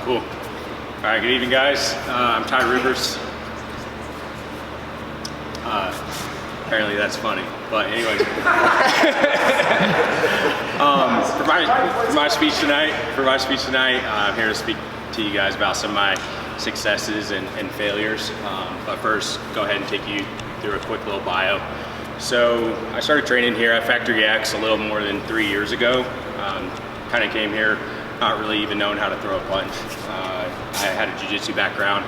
Cool. All right, good evening, guys. I'm Ty Rivers. Apparently that's funny, but anyway. For my speech tonight, I'm here to speak to you guys about some of my successes and failures. But first, go ahead and take you through a quick little bio. So I started training here at Factory X a little more than 3 years ago. Kind of came here not really even knowing how to throw a punch. I had a jiu-jitsu background,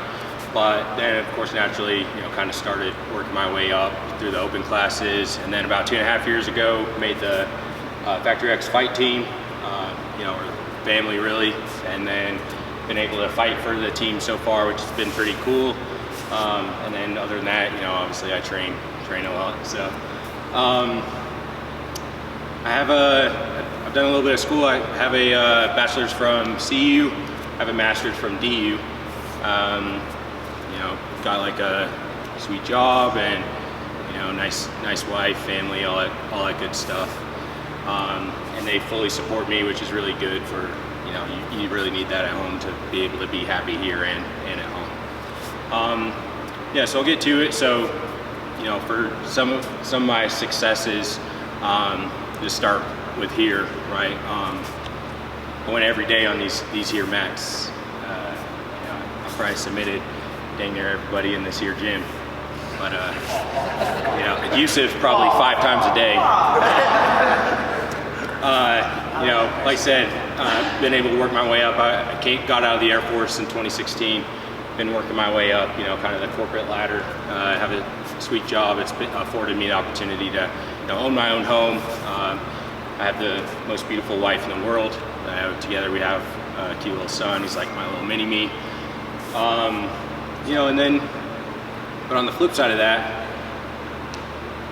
but then of course naturally, kind of started working my way up through the open classes, and then about 2.5 years ago, made the Factory X fight team, or family really, and then been able to fight for the team so far, which has been pretty cool. And then other than that, obviously I train a lot. So I've done a little bit of school. I have a bachelor's from CU. I have a master's from DU. Got like a sweet job and nice wife, family, all that good stuff. And they fully support me, which is really good for you really need that at home to be able to be happy here and at home. So I'll get to it. So for some of my successes, to start with here, right? I went every day on these here mats. I probably submitted dang near everybody in this here gym, but Yusuf probably 5 times a day. Like I said, been able to work my way up. I got out of the Air Force in 2016. Been working my way up, kind of the corporate ladder. I have a sweet job. It's afforded me the opportunity to own my own home. I have the most beautiful wife in the world. Together we have a cute little son. He's like my little mini-me. But on the flip side of that,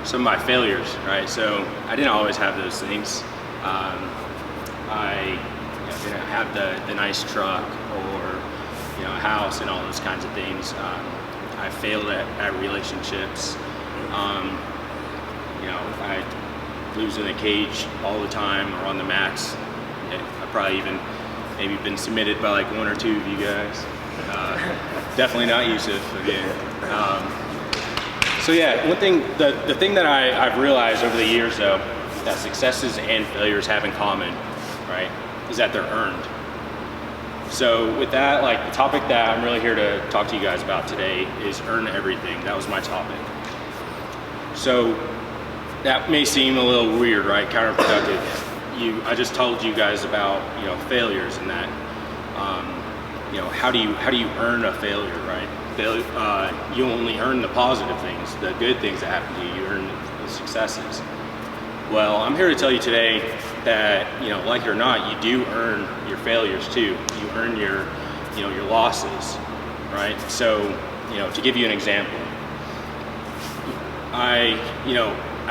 some of my failures, right? So I didn't always have those things. I didn't have the nice truck or a house and all those kinds of things. I failed at relationships. I lose in the cage all the time or on the mats. I probably even maybe been submitted by like 1 or 2 of you guys. Definitely not Yusuf again. One thing, the thing that I've realized over the years though, that successes and failures have in common, right, is that they're earned. So with that, like the topic that I'm really here to talk to you guys about today is earn everything. That was my topic. So that may seem a little weird, right? Counterproductive. I just told you guys about failures and that. How do you earn a failure, right? You only earn the positive things, the good things that happen to you. You earn the successes. Well, I'm here to tell you today that like it or not, you do earn your failures too. You earn your losses, right? So to give you an example, I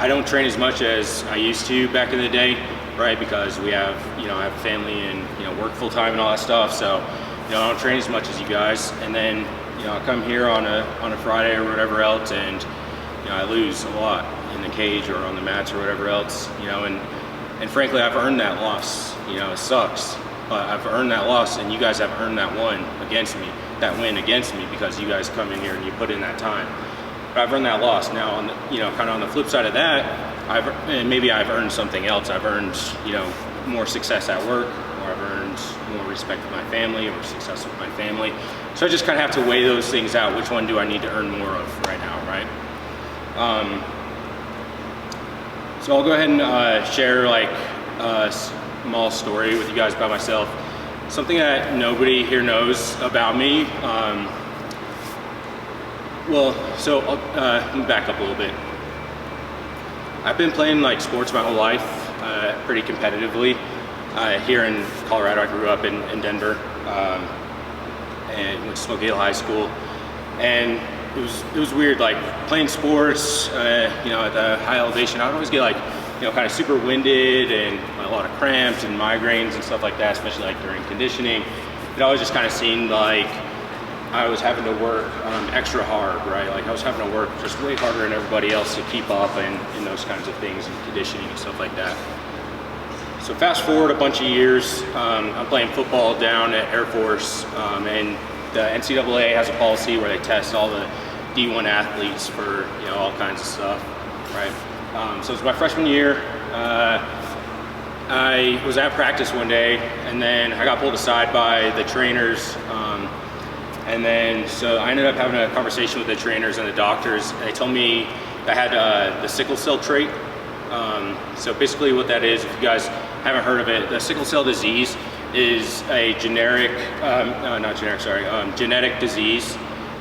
don't train as much as I used to back in the day, right? Because we have I have family and work full time and all that stuff. So I don't train as much as you guys. And then I come here on a Friday or whatever else, and I lose a lot in the cage or on the mats or whatever else. And frankly, I've earned that loss. It sucks, but I've earned that loss, and you guys have earned that win against me because you guys come in here and you put in that time. But I've earned that loss. Now, on the, kind of on the flip side of that, maybe I've earned something else. I've earned more success at work, or I've earned more respect with my family, or success with my family. So I just kind of have to weigh those things out. Which one do I need to earn more of right now, right? So I'll go ahead and share like a small story with you guys about myself. Something that nobody here knows about me. Let me back up a little bit. I've been playing like sports my whole life, pretty competitively. Here in Colorado, I grew up in Denver, and went to Smoky Hill High School. And it was weird, like playing sports, at the high elevation. I would always get like, kind of super winded and a lot of cramps and migraines and stuff like that, especially like during conditioning. It always just kind of seemed like I was having to work extra hard, right? Like I was having to work just way harder than everybody else to keep up and those kinds of things and conditioning and stuff like that. So fast forward a bunch of years, I'm playing football down at Air Force, and the NCAA has a policy where they test all the D1 athletes for all kinds of stuff, right? So it's my freshman year. I was at practice one day, and then I got pulled aside by the trainers, and then so I ended up having a conversation with the trainers and the doctors, and they told me I had the sickle cell trait. So basically what that is, if you guys haven't heard of it, the sickle cell disease is a genetic disease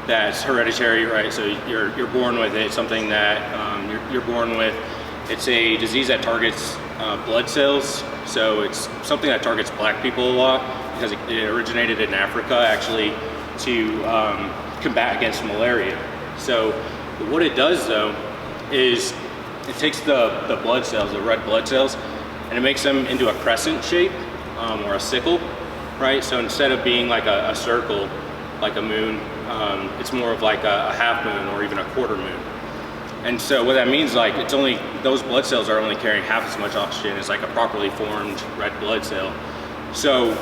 that's hereditary, right? So you're born with it, something that you're born with. It's a disease that targets blood cells, so it's something that targets black people a lot because it originated in Africa actually to combat against malaria. So what it does though is it takes the blood cells, the red blood cells, and it makes them into a crescent shape or a sickle, right? So instead of being like a circle, like a moon, it's more of like a half moon or even a quarter moon. And so what that means, like, it's only, those blood cells are only carrying half as much oxygen as like a properly formed red blood cell. So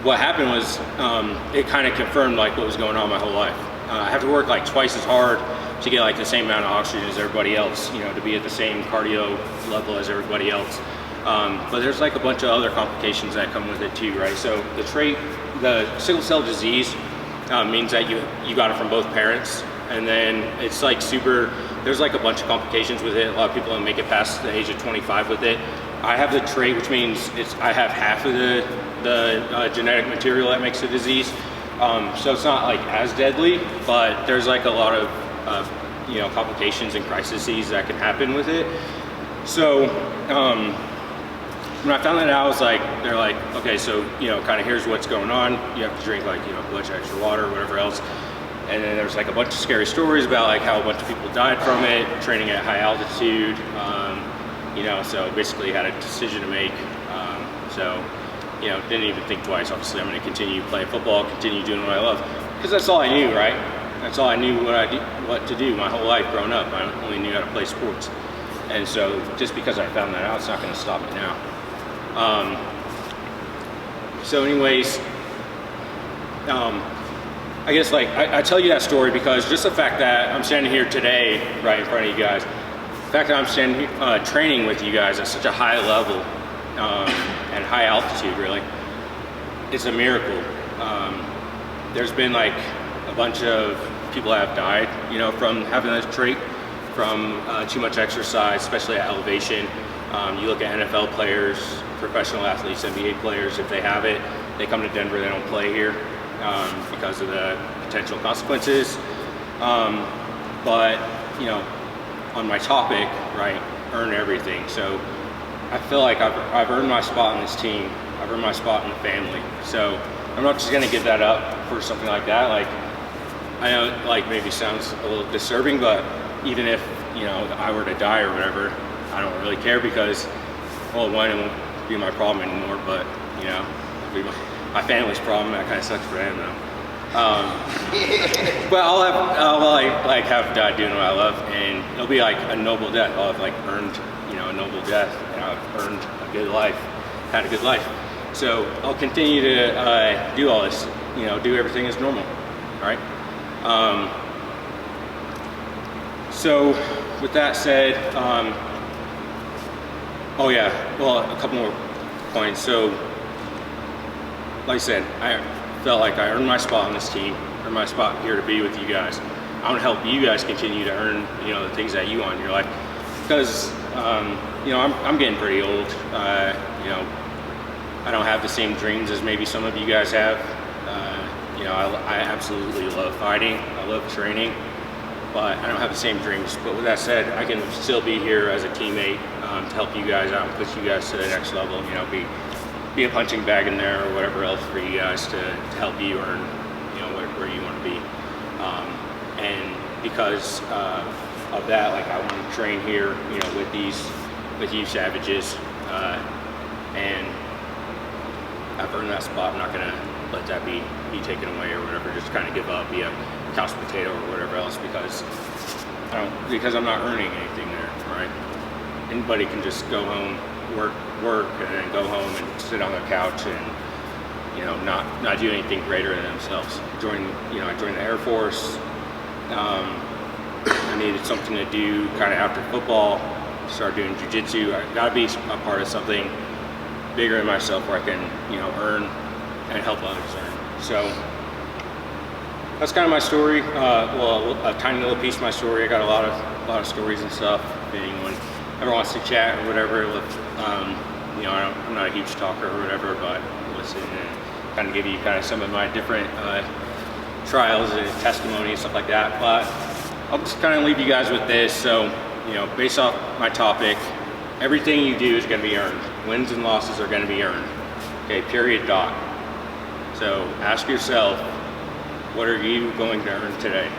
what happened was it kind of confirmed like what was going on my whole life. I have to work like twice as hard to get like the same amount of oxygen as everybody else, to be at the same cardio level as everybody else. But there's like a bunch of other complications that come with it too, right? So the trait, the sickle cell disease means that you got it from both parents, and then it's like there's like a bunch of complications with it. A lot of people don't make it past the age of 25 with it. I have the trait, which means I have half of the genetic material that makes the disease. So it's not like as deadly, but there's like a lot of complications and crises that can happen with it. So when I found that out, I was like, they're like, okay, so kind of here's what's going on. You have to drink like a bunch of extra water or whatever else. And then there's like a bunch of scary stories about like how a bunch of people died from it, training at high altitude. So basically had a decision to make. Didn't even think twice. Obviously, I'm going to continue playing football, continue doing what I love, because that's all I knew, right? That's all I knew what to do my whole life growing up. I only knew how to play sports. And so just because I found that out, it's not going to stop me now. So anyways, I guess like I tell you that story because just the fact that I'm standing here today, right in front of you guys, the fact that I'm standing here, training with you guys at such a high level and high altitude, really, it's a miracle. There's been like a bunch of people that have died, from having this trait, from too much exercise, especially at elevation. You look at NFL players, professional athletes, NBA players, if they have it, they come to Denver, they don't play here because of the potential consequences. But, on my topic, right, earn everything. So I feel like I've earned my spot on this team. I've earned my spot in the family. So I'm not just gonna give that up for something like that. Like, I know it like maybe sounds a little disturbing, but even if, I were to die or whatever, I don't really care because, well, one, it won't be my problem anymore, but, it'll be my family's problem. That kind of sucks for them though. But I'll have died doing what I love, and it'll be like a noble death. I'll have like earned, a noble death, and I've earned a good life, had a good life. So I'll continue to do all this, do everything as normal, all right? So with that said, oh yeah, well, a couple more points. So like I said, I felt like I earned my spot on this team, earned my spot here to be with you guys. I want to help you guys continue to earn, the things that you want in your life, because, I'm getting pretty old. I don't have the same dreams as maybe some of you guys have. I absolutely love fighting. I love training, but I don't have the same dreams. But with that said, I can still be here as a teammate to help you guys out and push you guys to the next level. Be a punching bag in there or whatever else for you guys to help you earn, where you want to be. And because of that, like, I want to train here, with you savages, and I've earned that spot. I'm not gonna let that be taken away or whatever. Just kind of give up, be a couch potato or whatever else because I'm not earning anything there, right? Anybody can just go home, work work and then go home and sit on their couch and, you know, not do anything greater than themselves. I joined the Air Force. I needed something to do kind of after football. Started doing jiu-jitsu. I gotta be a part of something bigger than myself where I can, you know, earn and help others earn. So that's kind of my story. Well, a tiny little piece of my story. I got a lot of stories and stuff. If anyone ever wants to chat or whatever, you know, I'm not a huge talker or whatever, but listen and kind of give you kind of some of my different trials and testimony and stuff like that. But I'll just kind of leave you guys with this. So, you know, based off my topic, everything you do is going to be earned. Wins and losses are going to be earned. Okay, period, dot. So ask yourself, what are you going to earn today?